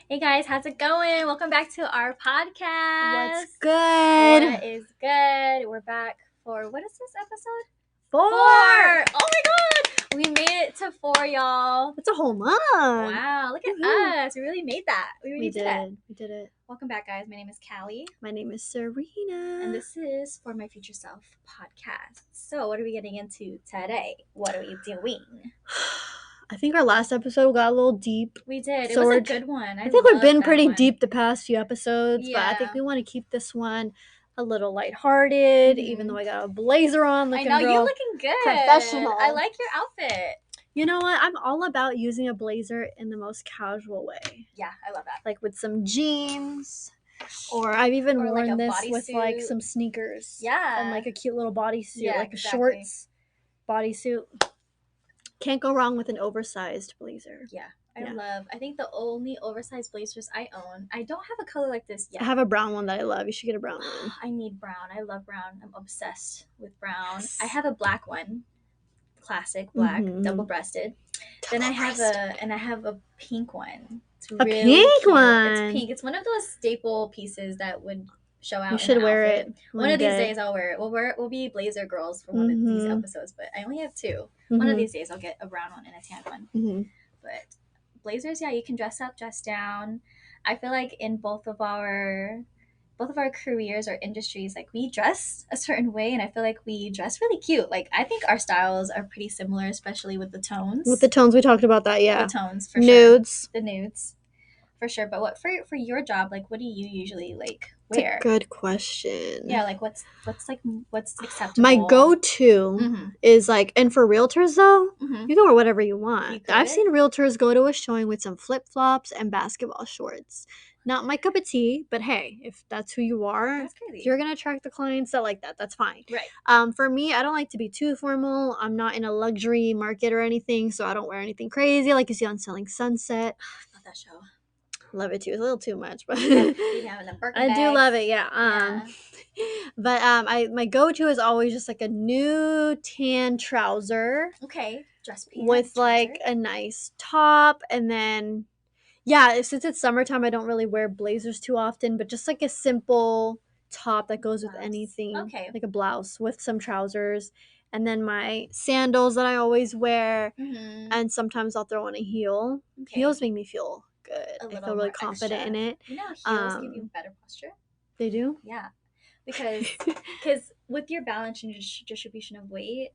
Hey guys, how's it going? Welcome back to our podcast. What's good? What is good? We're back for, what is this episode? 4. Oh my god! We made it to 4, y'all. It's a whole month. Wow, look at Woohoo. us. We really made that. We really did that. We did it. Welcome back, guys. My name is Callie. My name is Serena. And this is For My Future Self podcast. So, what are we getting into today? What are we doing? I think our last episode got a little deep. We did. So it was a good one. I think we've been pretty one. deep the past few episodes, but I think we want to keep this one a little lighthearted, even though I got a blazer on. I know, you're looking good. Professional. I like your outfit. You know what? I'm all about using a blazer in the most casual way. Yeah, I love that. Like with some jeans. Or I've even worn like this with like some sneakers. Yeah. And like a cute little bodysuit, like exactly. a shorts bodysuit. Can't go wrong with an oversized blazer. Yeah. I think the only oversized blazers I own, I don't have a color like this yet. I have a brown one that I love. You should get a brown one. I need brown. I love brown. I'm obsessed with brown. Yes. I have a black one. Classic black, double-breasted. Then I have a pink one. It's really pink cute. one. It's pink. It's one of those staple pieces that would show out. You should wear it. One of these days I'll wear it. We'll be blazer girls for one of these episodes, but I only have 2. One of these days I'll get a brown one and a tan one. But blazers, yeah, you can dress up, dress down. I feel like in both of our careers or industries, like we dress a certain way, and I feel like we dress really cute. Like I think our styles are pretty similar, especially with the tones. With the tones, we talked about that, yeah. The tones, for nudes. Sure. The nudes, for sure. But what for your job? Like, what do you usually like wear? That's a good question. Yeah, like what's acceptable? My go-to is like, and for realtors though, you can wear whatever you want. I've seen realtors go to a showing with some flip-flops and basketball shorts. Not my cup of tea, but hey, if that's who you are, if you're gonna attract the clients that like that, that's fine. Right. For me, I don't like to be too formal. I'm not in a luxury market or anything, so I don't wear anything crazy like you see on Selling Sunset. I love that show. Love it too. It's a little too much, but I do love it. Yeah. But my go-to is always just like a new tan trouser. Okay. Dress pants with like a nice top, and then since it's summertime, I don't really wear blazers too often, but just like a simple top that goes with anything. Okay. Like a blouse with some trousers. And then my sandals that I always wear. And sometimes I'll throw on a heel. Okay. Heels make me feel good. I feel really confident in it. You know, heels give you better posture. They do? Yeah. Because with your balance and distribution of weight,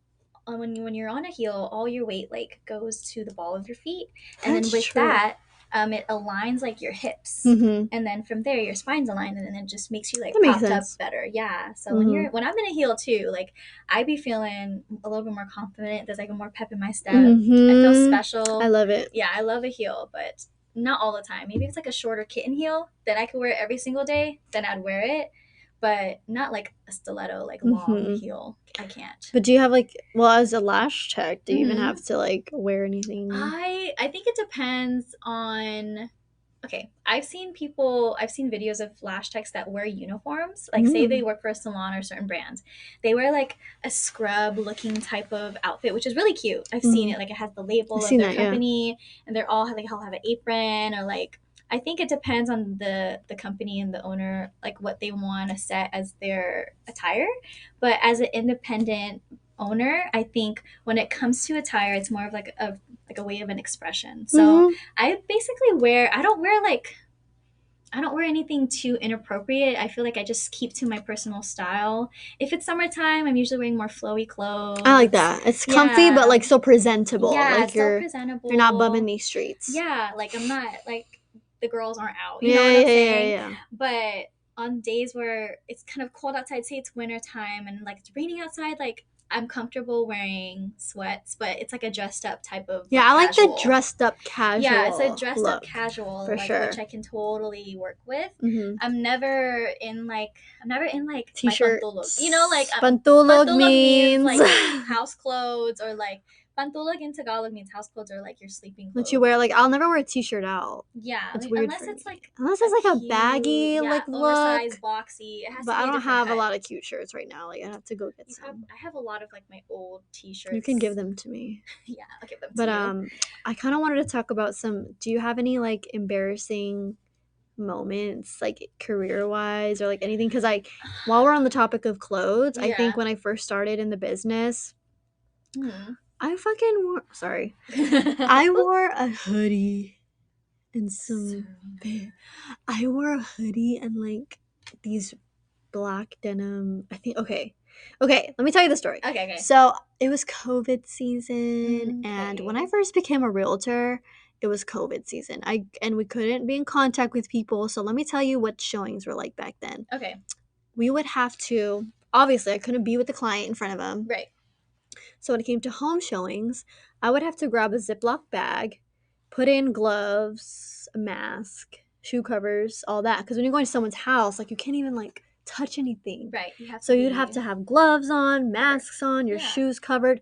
when you're on a heel, all your weight like goes to the ball of your feet. And then with that, it aligns like your hips, and then from there your spine's aligned, and then it just makes you like propped up better. Yeah. So when I'm in a heel too, like I be feeling a little bit more confident. There's like a more pep in my step. I feel special. I love it. Yeah, I love a heel, but not all the time. Maybe it's like a shorter kitten heel that I could wear every single day, then I'd wear it. But not like a stiletto, like long heel. I can't. But do you have like, as a lash tech, do you even have to like wear anything? I think it depends on. Okay, I've seen videos of lash techs that wear uniforms. Like say they work for a salon or certain brands. They wear like a scrub looking type of outfit, which is really cute. I've seen it. Like it has the label of their company, and they're all have an apron, or like. I think it depends on the company and the owner, like what they want to set as their attire. But as an independent owner, I think when it comes to attire, it's more of like a way of an expression. So I basically I don't wear anything too inappropriate. I feel like I just keep to my personal style. If it's summertime, I'm usually wearing more flowy clothes. I like that. It's comfy, but like so presentable. Yeah, like so presentable. You're not bumming these streets. Yeah, like I'm not like. The girls aren't out. You know what I'm saying? Yeah. But on days where it's kind of cold outside, say it's winter time and like it's raining outside, like I'm comfortable wearing sweats, but it's like a dressed up type of I like the dressed up casual. Yeah, it's a dressed up casual for sure, which I can totally work with. I'm never in like t-shirt. You know, like pantulog means like house clothes, or like pantulog in Tagalog means house clothes, or like your sleeping clothes. That you wear, like I'll never wear a t-shirt out. Yeah, it's like, weird unless it's like a baggy like oversized, look. Boxy. It has but to be I don't have cut. a lot of cute shirts right now. Like I have to go get some. I have a lot of like my old t-shirts. You can give them to me. Yeah, I'll give them to you. But I kind of wanted to talk about some. Do you have any like embarrassing moments, like career wise or like anything? Because like while we're on the topic of clothes, I think when I first started in the business, I fucking wore I wore a hoodie and I wore a hoodie and like these black denim. I think okay, let me tell you the story. Okay. So it was COVID season, and when I first became a realtor, it was COVID season. And we couldn't be in contact with people. So let me tell you what showings were like back then. Okay. We would have to, obviously, I couldn't be with the client in front of them. Right. So when it came to home showings, I would have to grab a Ziploc bag, put in gloves, a mask, shoe covers, all that. Because when you're going to someone's house, like you can't even like touch anything. Right. So you'd have to have gloves on, masks on, your shoes covered.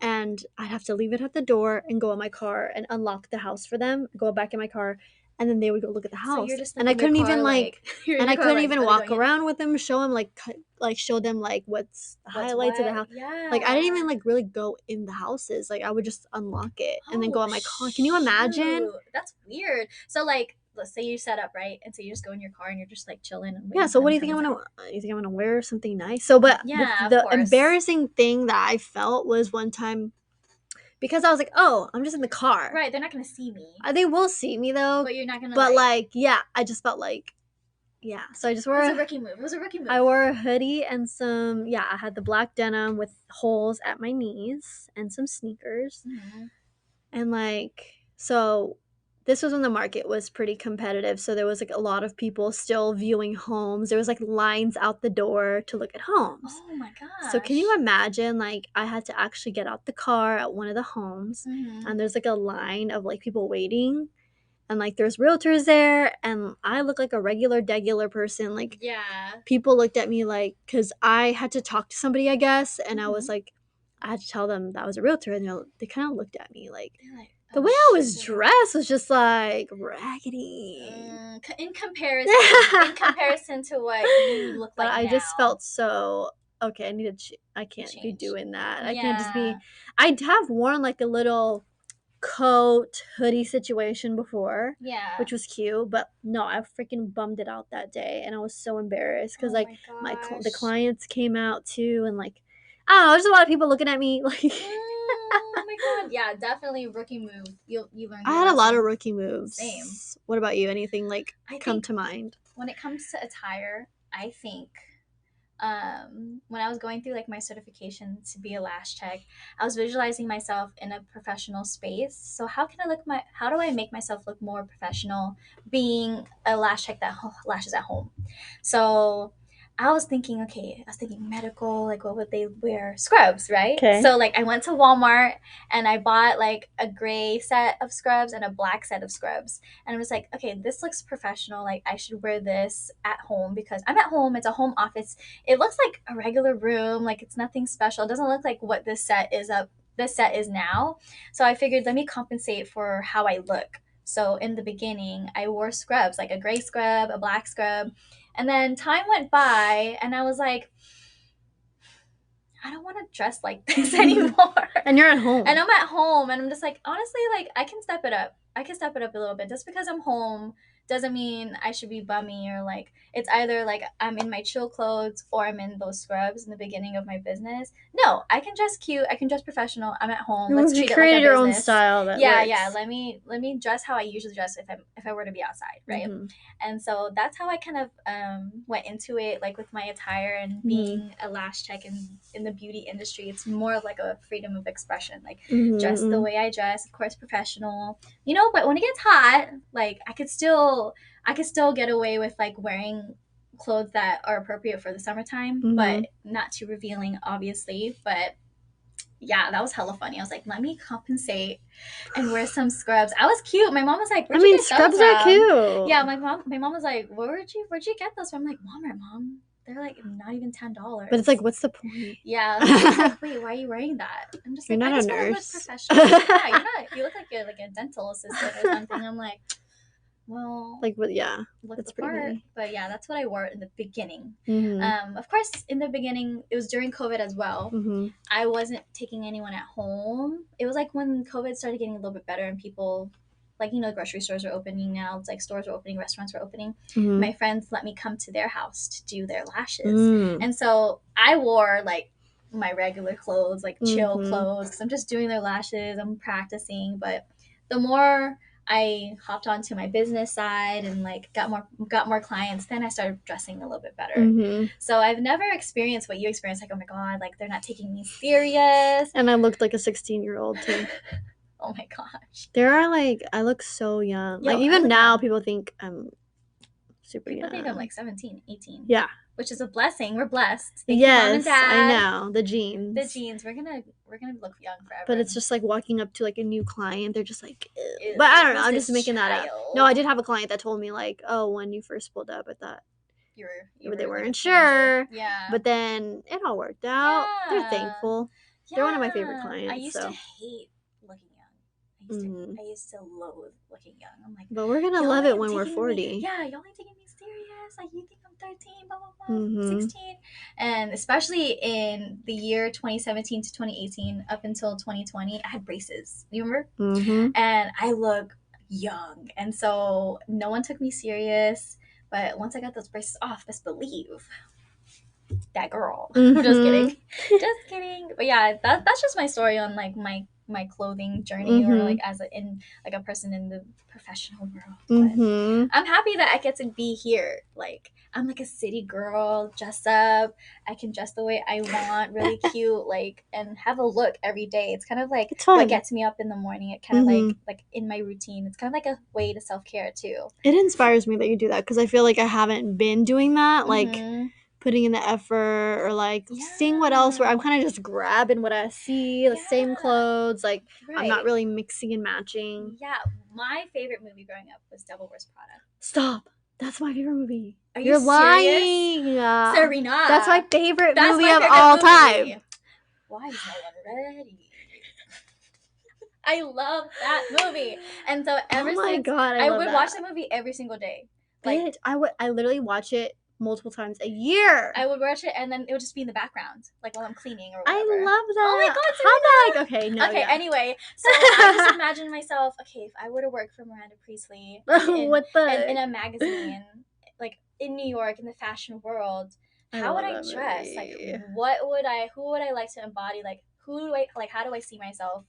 And I'd have to leave it at the door and go in my car and unlock the house for them, go back in my car, and then they would go look at the house. So you're just and I couldn't even walk around with them, show them show them like what's the highlights of the house. Yeah. Like I didn't even like really go in the houses. Like I would just unlock it and then go in my car. Can you imagine? That's weird. So like let's say you set up, right? And so you just go in your car and you're just like chilling and so what do you think I'm gonna wear something nice? So but the embarrassing thing that I felt was one time, because I was like, oh, I'm just in the car. Right, they're not gonna see me. They will see me though. But you're not gonna But I just felt like, yeah. So I just wore It was a rookie move. I wore a hoodie and I had the black denim with holes at my knees and some sneakers. Mm-hmm. And so this was when the market was pretty competitive. So there was like a lot of people still viewing homes. There was like lines out the door to look at homes. Oh my gosh. So can you imagine, like I had to actually get out the car at one of the homes, and there's like a line of like people waiting, and like there's realtors there, and I look like a regular degular person. Like people looked at me like, because I had to talk to somebody, I guess, and I was like, I had to tell them that I was a realtor, and they kind of looked at me like the way I was dressed was just like raggedy. In comparison to what you look like. But I just felt so okay. I can't be doing that. I can't just be. I'd have worn like a little coat hoodie situation before, which was cute, but no, I freaking bummed it out that day, and I was so embarrassed because the clients came out too, and like I don't know, there's a lot of people looking at me like. Oh my god, yeah, definitely rookie move. You learned. I had a lot of rookie moves. Same. What about you? Anything come to mind? When it comes to attire, I think when I was going through like my certification to be a lash tech, I was visualizing myself in a professional space. So how do I make myself look more professional being a lash tech that lashes at home? So I was thinking medical, like what would they wear? Scrubs, right? Okay. So like I went to Walmart and I bought like a gray set of scrubs and a black set of scrubs. And I was like, okay, this looks professional. Like I should wear this at home because I'm at home. It's a home office. It looks like a regular room. Like it's nothing special. It doesn't look like what this set is now. So I figured let me compensate for how I look. So in the beginning, I wore scrubs, like a gray scrub, a black scrub. And then time went by and I was like, I don't want to dress like this anymore. And you're at home. And I'm at home and I'm just like, honestly, like I can step it up. I can step it up a little bit. Just because I'm home doesn't mean I should be bummy or like it's either like I'm in my chill clothes or I'm in those scrubs in the beginning of my business. No, I can dress cute. I can dress professional. I'm at home. Let's treat it like a business. You created your own style. Works. Let me dress how I usually dress if I were to be outside, right? Mm-hmm. And so that's how I kind of went into it, like with my attire and being a lash tech in the beauty industry. It's more of like a freedom of expression, like dress the way I dress, of course, professional, but when it gets hot, like I could still get away with like wearing clothes that are appropriate for the summertime, but not too revealing, obviously. But yeah, that was hella funny. I was like, let me compensate and wear some scrubs. I was cute. My mom was like, scrubs are cute. Yeah, my mom was like, where'd you get those from? I'm like, Walmart, mom. They're like not even $10. But it's like, what's the point? Yeah. Like, wait, why are you wearing that? I'm just you're like, not I just a nurse. want to look professional. Yeah, you're not. You look like you're like a dental assistant or something. I'm like, well, like, but yeah, that's pretty funny. But yeah, that's what I wore in the beginning. Mm-hmm. Of course, in the beginning, it was during COVID as well. Mm-hmm. I wasn't taking anyone at home. It was like when COVID started getting a little bit better and people like, grocery stores are opening now. It's like stores are opening, restaurants are opening. My friends let me come to their house to do their lashes. And so I wore like my regular clothes, like chill clothes, because I'm just doing their lashes. I'm practicing. But the more I hopped onto my business side and like got more clients, then I started dressing a little bit better. So I've never experienced what you experienced, like, oh my god, like they're not taking me serious. And I looked like a 16-year-old too. Oh my gosh. There are like, I look so young. Yo, like even now people think I'm super young. People think I'm like 17, 18. Yeah. Which is a blessing. We're blessed. Thank you, Mom and Dad. I know. The genes. We're gonna look young forever. But it's just like walking up to like a new client, they're just like, ew. But I don't know, I'm just making that up. No, I did have a client that told me like, oh, when you first pulled up, I thought they weren't sure. Yeah. But then it all worked out. Yeah. They're thankful. Yeah. They're one of my favorite clients. I used to hate looking young. I used to loathe looking young. I'm like, but we're gonna love it when we're 40. Y'all ain't taking me serious. Like, you think I'm 13, blah, blah, blah, 16. And especially in the year 2017 to 2018, up until 2020, I had braces. You remember? And I look young. And so no one took me serious. But once I got those braces off, best believe that girl. Just kidding. Just kidding. But yeah, that's just my story on like my clothing journey, or like as a person in the professional world. But I'm happy that I get to be here. Like, I'm like a city girl, dress up. I can dress the way I want, really cute, like, and have a look every day. It's kind of like what gets me up in the morning. It kind of like in my routine. It's kind of like a way to self-care too. It inspires me that you do that, because I feel like I haven't been doing that, like putting in the effort, or like seeing what else, where I'm kind of just grabbing what I see, the same clothes, like I'm not really mixing and matching. Yeah, my favorite movie growing up was Devil Wears Prada. Stop. That's my favorite movie. Are you lying, Serena? That's my favorite movie of all time. Why is no one ready? I love that movie, and so I would watch that movie every single day. Like, I literally watch it multiple times a year. I would watch it, and then it would just be in the background, like while I'm cleaning or whatever. I love that. Oh my god, okay, no. Okay, anyway, so I just imagine myself, okay, if I were to work for Miranda Priestley in a magazine, like in New York, in the fashion world, how would I dress? Like, who would I like to embody? Like, how do I see myself?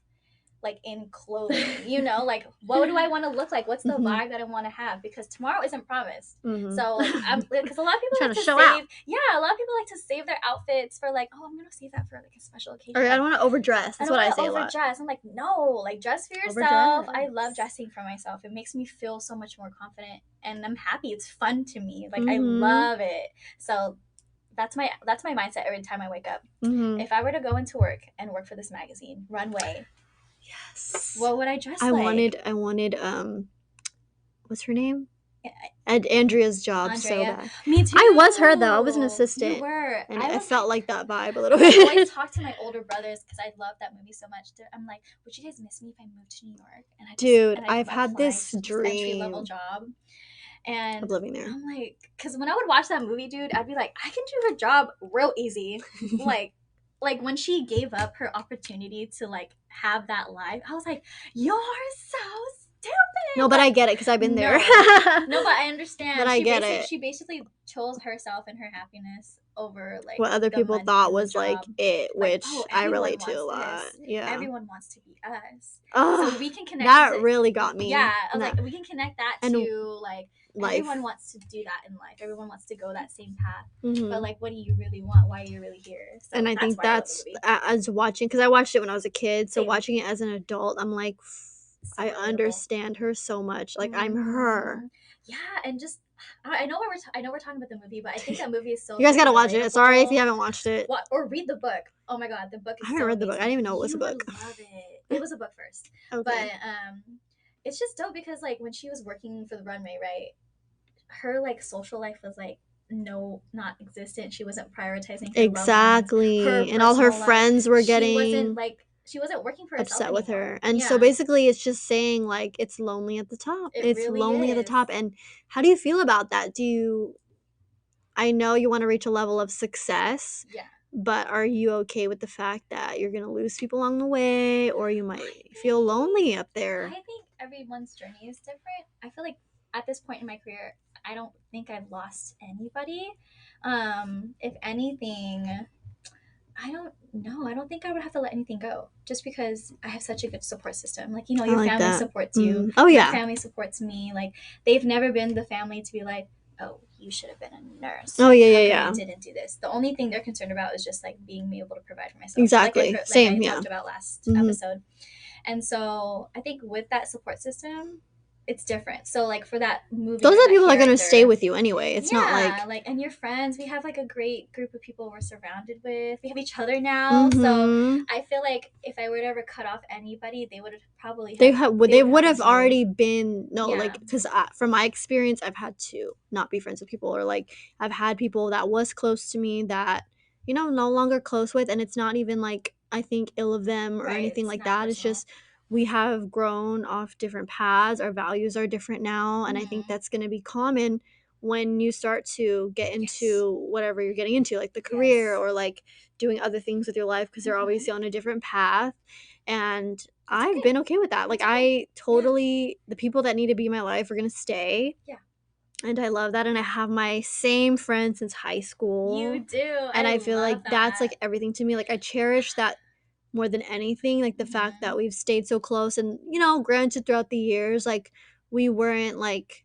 Like, in clothing, like, what do I want to look like? What's the vibe that I want to have? Because tomorrow isn't promised. So like, because a lot of people like to save a lot of people like to save their outfits for like, oh, I'm gonna save that for like a special occasion. Or I don't want to overdress. That's what I say a lot. I'm like, no, like, dress for yourself. I love dressing for myself. It makes me feel so much more confident, and I'm happy. It's fun to me. Like, I love it. So that's my mindset every time I wake up. If I were to go into work and work for this magazine, Runway. Yes. What would I dress like? I wanted what's her name? Andrea's job so bad. Me too. I was her though. I was an assistant. You were. And I felt like that vibe a little bit. I always talk to my older brothers because I love that movie so much. I'm like, would you guys miss me if I moved to New York? And I've had this dream. Entry-level job. And of living there. I'm like, because when I would watch that movie, dude, I'd be like, I can do her job real easy. Like when she gave up her opportunity to like have that life, I was like, you're so stupid. No, but I get it because I've been there. No, but I understand. But I get it. She basically chose herself and her happiness over like what other people thought was like it, which I relate to a lot. Yeah, everyone wants to be us. Oh, so we can connect. That really got me. Yeah, I was like, we can connect that to like life. Everyone wants to do that in life. Everyone wants to go that same path. But like, what do you really want? Why are you really here? So and I think that's as watching, because I watched it when I was a kid. So watching it as an adult, I'm like, I understand her so much. Like, I'm her. Yeah, and just I know we're talking about the movie, but I think that movie is so. You guys gotta watch it. Sorry if you haven't watched it. Or read the book. Oh my god, the book is. I haven't read the book. I didn't even know it was a book. I love it. It was a book first. Okay. But it's just dope because like when she was working for the Runway, right? Her like social life was like not existent. She wasn't prioritizing her exactly, and all her friends were getting. She wasn't working for herself upset with anymore. her. And so basically it's just saying like it's lonely at the top. It's really lonely at the top. And how do you feel about that? I know you want to reach a level of success. Yeah. But are you okay with the fact that you're going to lose people along the way, or you might feel lonely up there? everyone's journey is different. I feel like at this point in my career, I don't think I've lost anybody. If anything, I don't know. I don't think I would have to let anything go just because I have such a good support system. Like, your like family that. supports you. Oh, yeah. My family supports me. Like, they've never been the family to be like, oh, you should have been a nurse. Oh, like, yeah. You didn't do this. The only thing they're concerned about is just like being able to provide for myself. Exactly. Same, I talked about last episode. And so I think with that support system, it's different. So like for that movie, those are people that are gonna stay with you anyway. It's not like and your friends. We have like a great group of people we're surrounded with. We have each other now. So I feel like if I were to ever cut off anybody, they would have probably they would have already been like, because from my experience, I've had to not be friends with people, or like I've had people that was close to me that no longer close with, and it's not even like I think ill of them or anything like that. Personal. It's just we have grown off different paths. Our values are different now, and I think that's going to be common when you start to get into whatever you're getting into, like the career or like doing other things with your life, because they're obviously on a different path. And I've been okay with that. Like, I totally, the people that need to be in my life are going to stay. Yeah. And I love that. And I have my same friends since high school. You do. And I feel like that's like everything to me. Like, I cherish that more than anything. Like, the fact that we've stayed so close. And, granted, throughout the years, like, we weren't like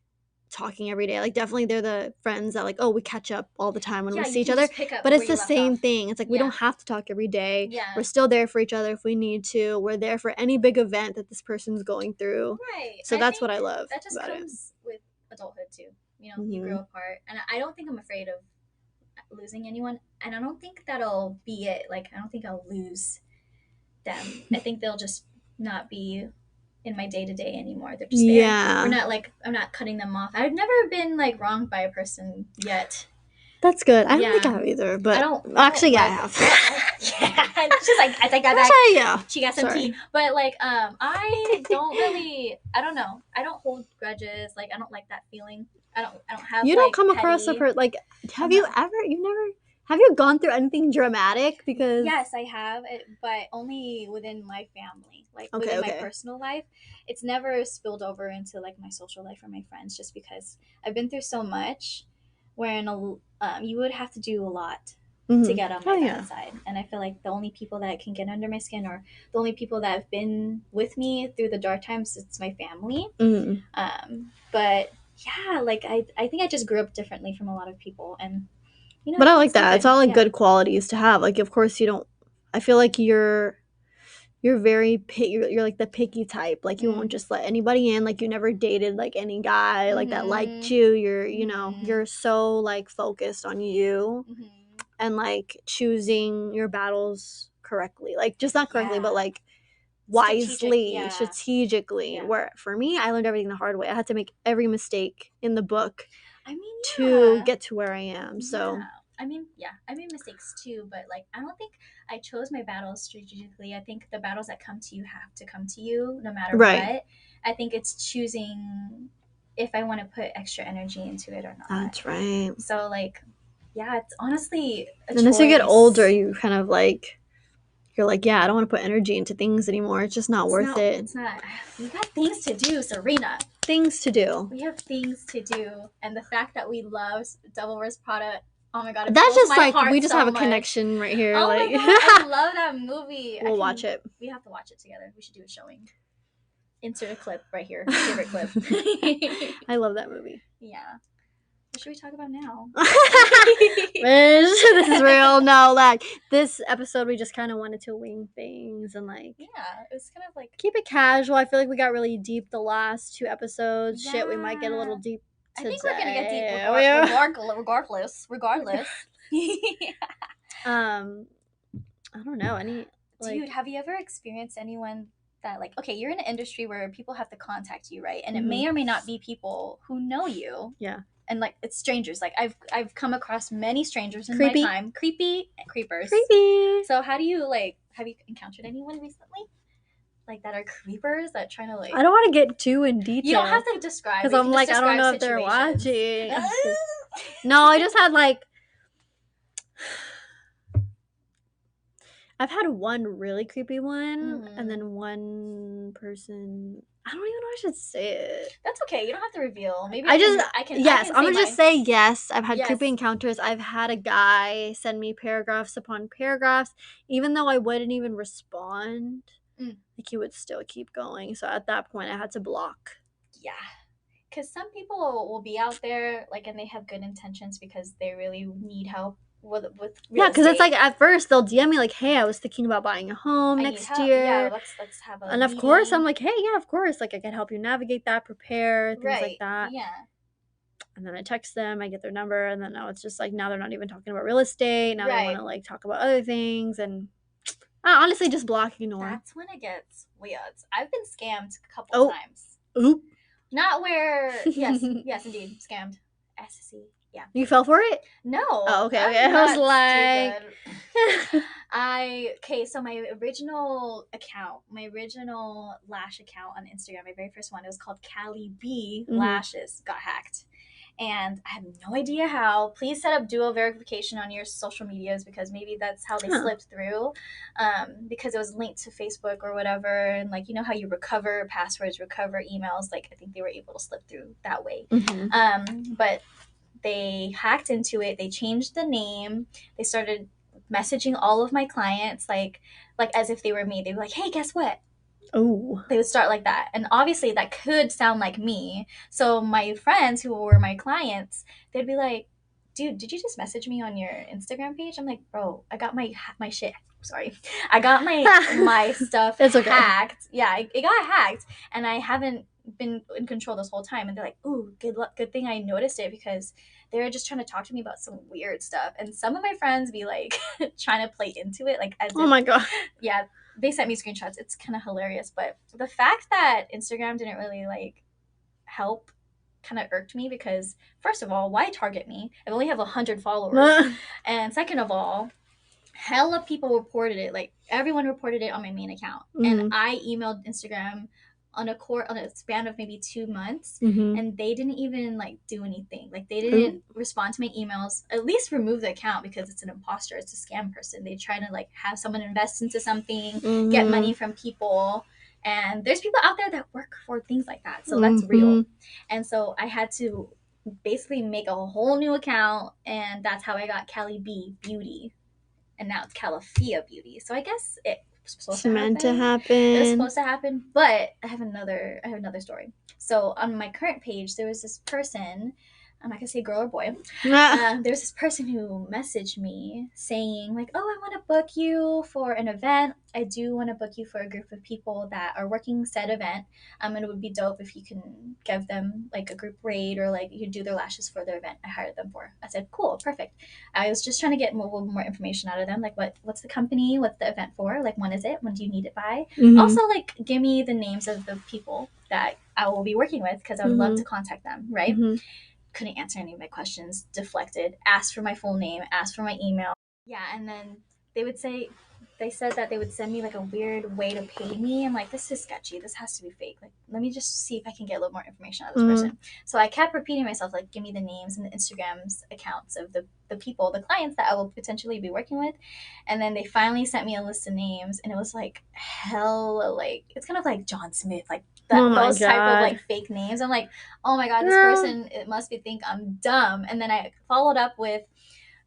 talking every day. Like, definitely they're the friends that like, oh, we catch up all the time when we see each other. But it's the same thing. It's like we don't have to talk every day. Yeah. We're still there for each other if we need to. We're there for any big event that this person's going through. Right. So that's what I love. That just comes with adulthood too. You grow apart. And I don't think I'm afraid of losing anyone. And I don't think that'll be it. Like, I don't think I'll lose them. I think they'll just not be in my day-to-day anymore. They're just there. We're not like, I'm not cutting them off. I've never been like wronged by a person yet. That's good. I don't think I have either, but I have. She's like, I take that back. Yeah. She got some tea. But like, I don't really, I don't know. I don't hold grudges. Like, I don't like that feeling. I don't have. You don't come across a person like. Have you gone through anything dramatic? Because yes, I have, but only within my family, like within my personal life. It's never spilled over into like my social life or my friends, just because I've been through so much. Wherein you would have to do a lot to get on my bad side, and I feel like the only people that can get under my skin, or the only people that have been with me through the dark times, it's my family. But yeah, like I think I just grew up differently from a lot of people, and but I like that. It's all like good qualities to have. Like, of course, you don't. I feel like you're very you're like the picky type. Like, you won't just let anybody in. Like, you never dated like any guy like that liked you. You're you're so like focused on you and like choosing your battles correctly. Like, just not correctly, but like wisely, strategically. Where for me, I learned everything the hard way. I had to make every mistake in the book to get to where I am. So I made mistakes too, but like I don't think I chose my battles strategically. I think the battles that come to you have to come to you no matter what. I think it's choosing if I want to put extra energy into it or not. That's right. So like, yeah, it's honestly a choice. And as you get older, you kind of like, you're like, yeah, I don't want to put energy into things anymore. It's just not worth it. It's not. We got things to do, Serena. Things to do. We have things to do. And the fact that we love Devil Wears Prada, oh my God. That's just like, we just have a connection right here. Oh like, my God, I love that movie. We'll watch it. We have to watch it together. We should do a showing. Insert a clip right here. Favorite clip. I love that movie. Yeah. What should we talk about now? This is real. No, like this episode, we just kind of wanted to wing things and like, yeah, it was kind of like keep it casual. I feel like we got really deep the last 2 episodes. Yeah. Shit, we might get a little deep today. I think we're gonna get deep regardless. I don't know any. Dude, have you ever experienced anyone that like, okay, you're in an industry where people have to contact you, right? And it may or may not be people who know you. Yeah. And like, it's strangers. Like I've come across many strangers in my time. Creepers. Creepy. So how do you like, have you encountered anyone recently? Like that are creepers that trying to like. I don't want to get too in detail. You don't have to describe. Because I'm like, I don't know if they're watching. No, I just had like. I've had one really creepy one, and then one person. I don't even know if I should say it. That's okay. You don't have to reveal. Maybe I can. Yes, I'm gonna just say yes. I've had Yes. creepy encounters. I've had a guy send me paragraphs upon paragraphs, even though I wouldn't even respond. Like, he would still keep going. So at that point, I had to block. Yeah. Because some people will be out there, like, and they have good intentions because they really need help with real because it's estate. like at first they'll DM me like, "Hey, I was thinking about buying a home next year." Yeah, let's have a and of meeting. course, I'm like, "Hey, yeah, of course. Like, I can help you navigate that, prepare things like that." Yeah. And then I text them, I get their number, and then now it's just like now they're not even talking about real estate. Now they want to like talk about other things, and I honestly just block, ignore. That's when it gets weird. I've been scammed a couple times. Oop. Not where. Yes, indeed, scammed. SC. Yeah. You fell for it? No. Oh, okay. I was like, so my original lash account on Instagram, my very first one, it was called Kalafia Beauty Lashes, got hacked. And I have no idea how. Please set up dual verification on your social medias because maybe that's how they slipped through. Because it was linked to Facebook or whatever. And like, you know how you recover passwords, recover emails. Like, I think they were able to slip through that way. But they hacked into it. They changed the name. They started messaging all of my clients like as if they were me. They were like, hey, guess what? Oh. They would start like that. And obviously that could sound like me. So my friends who were my clients, they'd be like, dude, did you just message me on your Instagram page? I'm like, bro, I got my shit. Sorry. I got my stuff hacked. Yeah, it got hacked. And I haven't been in control this whole time. And they're like, ooh, good thing I noticed it because they were just trying to talk to me about some weird stuff. And some of my friends be like trying to play into it. Like, as oh my God. Yeah. They sent me screenshots. It's kind of hilarious. But the fact that Instagram didn't really like help kind of irked me because first of all, why target me? I only have 100 followers. And second of all, hella people reported it. Like everyone reported it on my main account. And I emailed Instagram on a span of maybe 2 months, and they didn't even like do anything. Like they didn't respond to my emails. At least remove the account because it's an imposter. It's a scam person. They try to like have someone invest into something, get money from people. And there's people out there that work for things like that. So that's real. And so I had to basically make a whole new account, and that's how I got Kalafia Beauty. And now it's Kalafia Beauty. So I guess it was supposed to happen. It was supposed to happen, but I have another story. So on my current page, there was this person. I'm not gonna say girl or boy. There's this person who messaged me saying like, "Oh, I want to book you for an event. I do want to book you for a group of people that are working said event. And it would be dope if you can give them like a group rate or like you could do their lashes for their event I hired them for." I said, "Cool, perfect." I was just trying to get a little more information out of them, like what's the company, what's the event for, like when is it, when do you need it by. Also, like give me the names of the people that I will be working with because I would love to contact them, right? Couldn't answer any of my questions, deflected, asked for my full name, asked for my email. Yeah, and then they said that they would send me like a weird way to pay me. I'm like, this is sketchy. This has to be fake. Like, let me just see if I can get a little more information out of this person. So I kept repeating myself, like, give me the names and the Instagrams accounts of the people, the clients that I will potentially be working with. And then they finally sent me a list of names, and it was like hella like, it's kind of like John Smith, like those type of like fake names. I'm like, oh my God, this person, it must be think I'm dumb. And then I followed up with,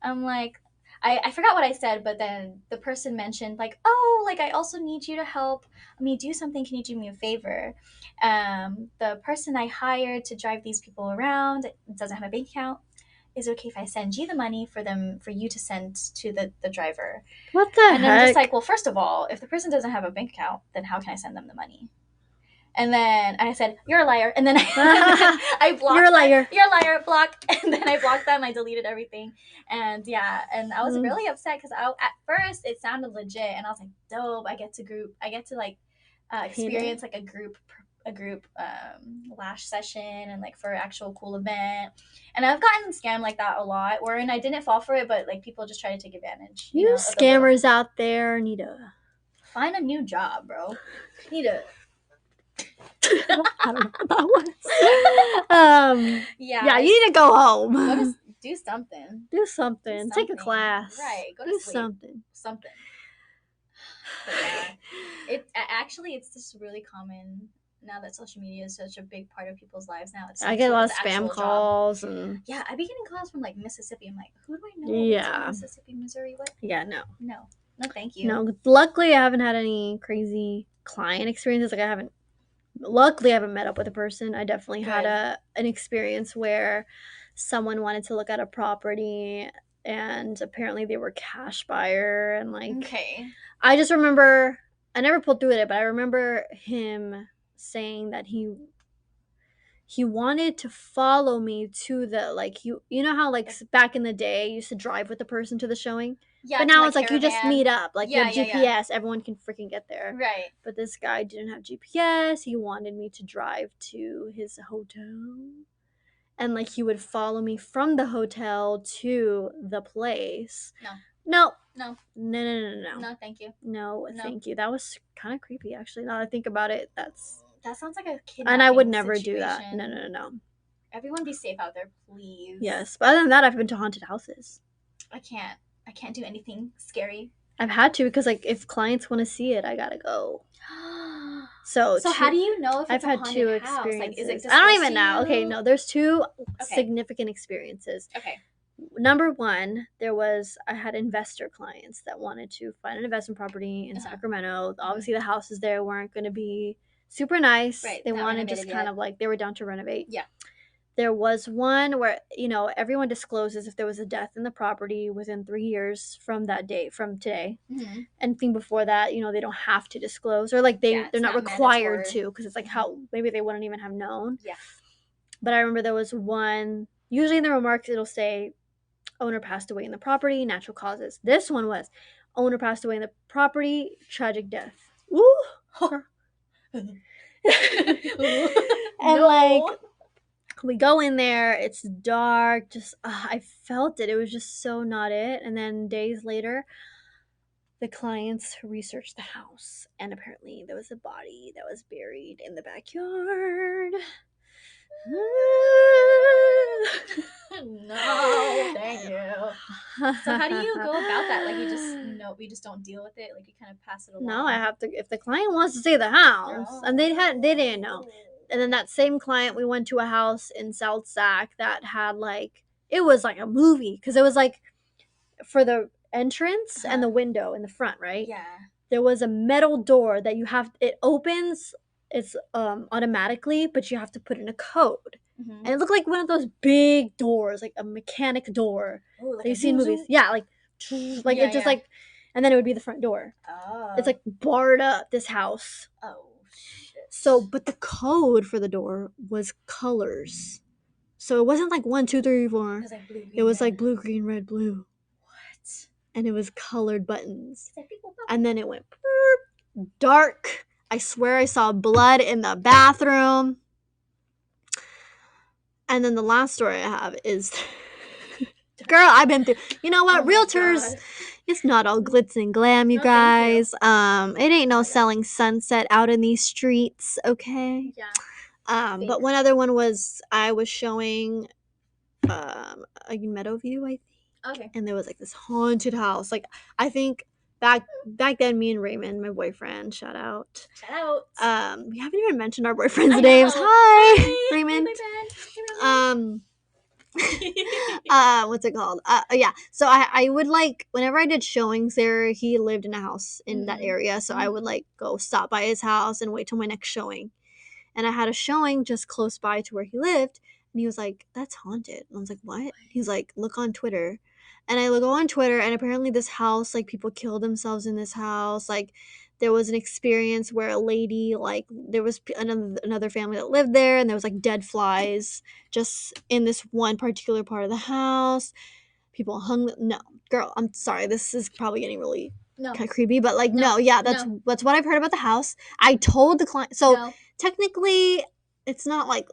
I'm like, I forgot what I said, but then the person mentioned like, oh, like I also need you to help me do something. Can you do me a favor? The person I hired to drive these people around doesn't have a bank account. Is it okay if I send you the money for you to send to the driver? What the heck? And I'm just like, well, first of all, if the person doesn't have a bank account, then how can I send them the money? And then I said, you're a liar. And then I blocked You're a liar. You're a liar, block. And then I blocked them. I deleted everything. And yeah, and I was really upset because at first it sounded legit. And I was like, dope. I get to like experience like a group lash session and like for an actual cool event. And I've gotten scammed like that a lot wherein I didn't fall for it, but like people just try to take advantage. You scammers out there need to find a new job, bro. Need to I don't know what that was. Yeah, you need to go home. Do something. Take a class. Right. Go to sleep. Something. But yeah, it's just really common now that social media is such a big part of people's lives now, it's I get a lot of it's spam actual calls job. and Yeah, I be getting calls from like Mississippi. I'm like, who do I know? yeah, Mississippi, Missouri, what? yeah, no, thank you. no. Luckily, I haven't had any crazy client experiences. Like I haven't met up with a person. I definitely had an experience where someone wanted to look at a property and apparently they were cash buyer and like okay. I just remember I never pulled through it, but I remember him saying that he wanted to follow me to the like you know how like back in the day you used to drive with the person to the showing. Yeah, but now it's like caravan. You just meet up. Like you have GPS, everyone can freaking get there. Right. But this guy didn't have GPS. He wanted me to drive to his hotel. And like he would follow me from the hotel to the place. No, thank you. No, thank you. That was kind of creepy actually. Now that I think about it, that sounds like a kidnapping and I would never situation. do that. No. Everyone be safe out there, please. Yes, but other than that, I've been to haunted houses. I can't do anything scary. I've had to because like if clients want to see it, I gotta go. So how do you know if it's I've had haunted two house? experiences. Like, is it I don't even know. Okay, no, there's two significant experiences. Okay. Number one, I had investor clients that wanted to find an investment property in Sacramento. Obviously, the houses there weren't going to be super nice. Right. They wanted just kind of like they were down to renovate. Yeah. There was one where, everyone discloses if there was a death in the property within 3 years from that date, from today. Mm-hmm. Anything before that, they don't have to disclose. Or like they're not required to, because it's like how maybe they wouldn't even have known. Yeah. But I remember there was one, usually in the remarks it'll say, owner passed away in the property, natural causes. This one was, owner passed away in the property, tragic death. Ooh. And like... we go in there, it's dark, just I felt it was just so not it. And then days later the clients researched the house and apparently there was a body that was buried in the backyard. No, thank you. So how do you go about that? Like you just don't deal with it, like you kind of pass it along? No, I have to, if the client wants to see the house. And they didn't know. And then that same client, we went to a house in South Sac that had like, it was like a movie. Because it was like, for the entrance and the window in the front, right? Yeah. There was a metal door that it opens, it's automatically, but you have to put in a code. Mm-hmm. And it looked like one of those big doors, like a mechanic door. Ooh, like that you see in movies. Yeah, like it just like, and then it would be the front door. Oh. It's like barred up, this house. Oh. So, but the code for the door was colors. So it wasn't like 1, 2, 3, 4. It was like blue, green, it was red. Like blue, green, red, blue. What? And it was colored buttons. And then it went dark. I swear I saw blood in the bathroom. And then the last story I have is... girl, I've been through... You know what? Realtors... It's not all glitz and glam, you guys. It ain't no selling sunset out in these streets, okay? Yeah. But one other one was, I was showing a Meadowview, I think. Okay. And there was like this haunted house. Like, I think back then, me and Raymond, my boyfriend, shout out. We haven't even mentioned our boyfriends' names. Hi, Raymond. Hey, Raymond. What's it called? Yeah. So I would like, whenever I did showings there, he lived in a house in that area. So I would like go stop by his house and wait till my next showing. And I had a showing just close by to where he lived. And he was like, that's haunted. And I was like, what? He's like, look on Twitter. And I go on Twitter and apparently this house, like people killed themselves in this house. Like there was an experience where a lady, like there was another family that lived there and there was like dead flies just in this one particular part of the house. People hung. No, girl, I'm sorry. This is probably getting really kind of creepy, but like, that's what I've heard about the house. I told the client. So technically it's not like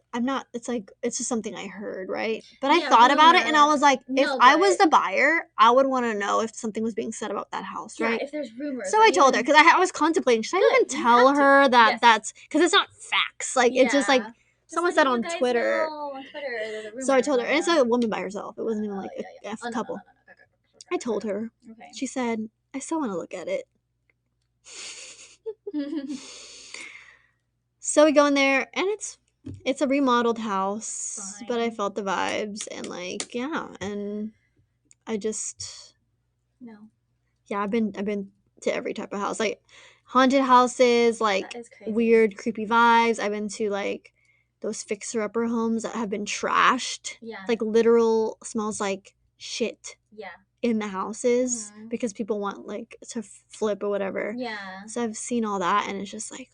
it's like, it's just something I heard, right? But I thought about it and I was like, if I was the buyer, I would want to know if something was being said about that house, right? If there's rumors. So I told her, because I was contemplating, should I even tell her that that's, because it's not facts. Like, it's just like, someone said on Twitter. So I told her, and it's a woman by herself. It wasn't even like a couple. I told her. Okay. She said, I still want to look at it. So we go in there, and it's a remodeled house, Fine. but I felt the vibes, and like, yeah, and I just No. yeah, I've been to every type of house, like haunted houses, like That is crazy. weird, creepy vibes. I've been to like those fixer-upper homes that have been trashed. Yeah. Like literal smells like shit. Yeah. In the houses Mhm. because people want like to flip or whatever. Yeah. So I've seen all that, and it's just like,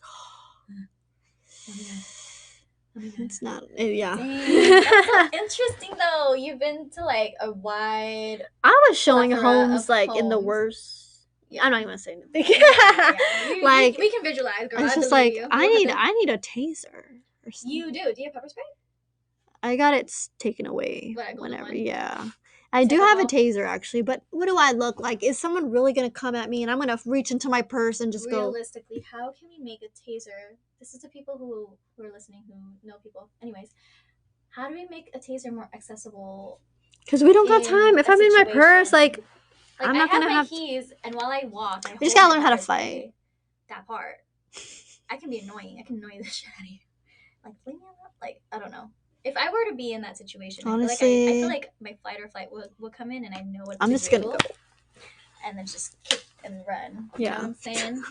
it's not. Yeah. Dang, that's so interesting though. You've been to like a wide. I was showing plethora homes of like in the homes. worst. Yeah. I'm not even gonna say anything. Like we can visualize, girl. It's I just believe like you. I need a taser or something. You do? Do you have pepper spray? I got it taken away What, golden whenever. one? Yeah. I do have a taser actually, but what do I look like? Is someone really gonna come at me and I'm gonna reach into my purse and just Realistically, how can we make a taser? This is to people who are listening who know people. Anyways, how do we make a taser more accessible? Because we don't got time. If I'm in my purse, like I'm not gonna have keys, and while I walk, you just gotta learn how to fight. That part, I can be annoying. I can annoy the shit out of you. Like leave me alone. Like I don't know. If I were to be in that situation, honestly, I feel like my flight or flight will come in, and I know what I'm to just do, gonna go and then just kick and run. Yeah. You know what I'm saying?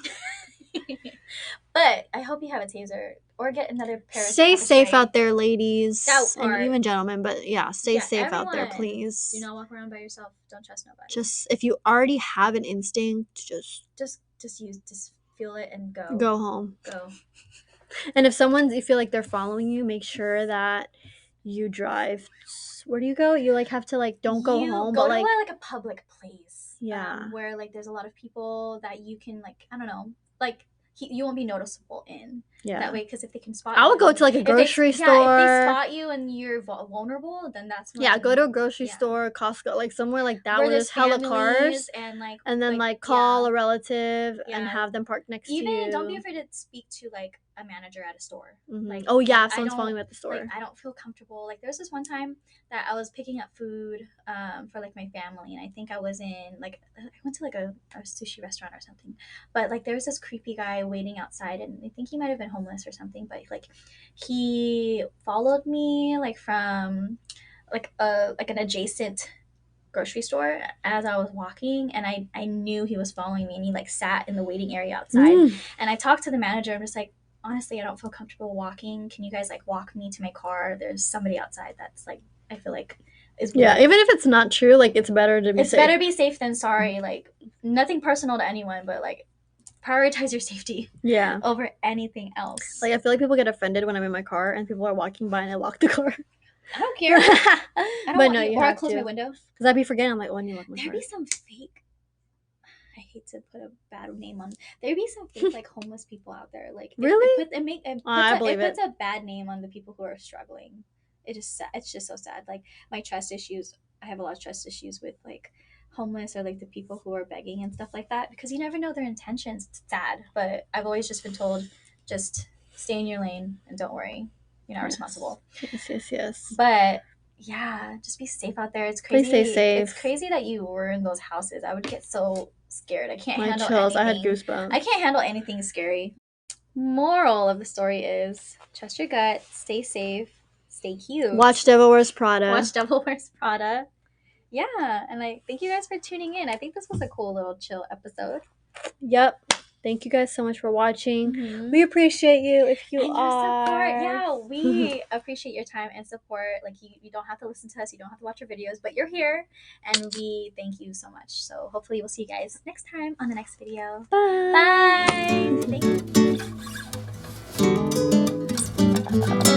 But I hope you have a taser or get another pair. Stay safe out there, ladies, and even gentlemen. But yeah, stay safe everyone. out there, please. Do not walk around by yourself. Don't trust nobody. Just if you already have an instinct, just feel it and go. Go home. Go. And if you feel like they're following you, make sure that you drive. Where do you go? You like have to like don't go home, go but to like a public place. Yeah. Where like there's a lot of people that you can like I don't know like you won't be noticeable in. Yeah. That way, because if they can spot I would go to like a grocery store. Yeah, if they spot you and you're vulnerable, then that's when, go to a grocery store, Costco, like somewhere like that where there's hella cars, and then like call a relative and have them park next to you. Even don't be afraid to speak to like a manager at a store. Mm-hmm. Like if someone's following me at the store. Like I don't feel comfortable. Like there's this one time that I was picking up food for like my family, and I think I was in like I went to like a sushi restaurant or something, but like there was this creepy guy waiting outside, and I think he might have been homeless or something, but like he followed me like from like an adjacent grocery store as I was walking, and I knew he was following me, and he like sat in the waiting area outside. And I talked to the manager. I'm just like, honestly, I don't feel comfortable walking. Can you guys like walk me to my car? There's somebody outside that's like I feel like is even if it's not true, like it's better to be safe. Better be safe than sorry. Like nothing personal to anyone, but like prioritize your safety over anything else. Like I feel like people get offended when I'm in my car and people are walking by and I lock the car. I don't care. You have to close my window because I'd be forgetting. I'm like, when you lock my car. There'd be some fake. I hate to put a bad name on. There'd be some fake like homeless people out there. Like really, it puts a bad name on the people who are struggling. It's just so sad. Like my trust issues. I have a lot of trust issues with like homeless or like the people who are begging and stuff like that because you never know their intentions. It's sad, but I've always just been told just stay in your lane and don't worry. You're not responsible. Yes. But yeah, just be safe out there. It's crazy. Please stay safe. It's crazy that you were in those houses. I would get so scared. I can't handle chills. anything. I had goosebumps. I can't handle anything scary. Moral of the story is trust your gut, stay safe, stay cute. Watch Devil Wears Prada. Yeah, and I thank you guys for tuning in. I think this was a cool little chill episode. Yep. Thank you guys so much for watching. Mm-hmm. We appreciate you if you and are. Your support. Yeah, we appreciate your time and support. Like you don't have to listen to us. You don't have to watch our videos, but you're here, and we thank you so much. So hopefully we'll see you guys next time on the next video. Bye. Bye. Thank you.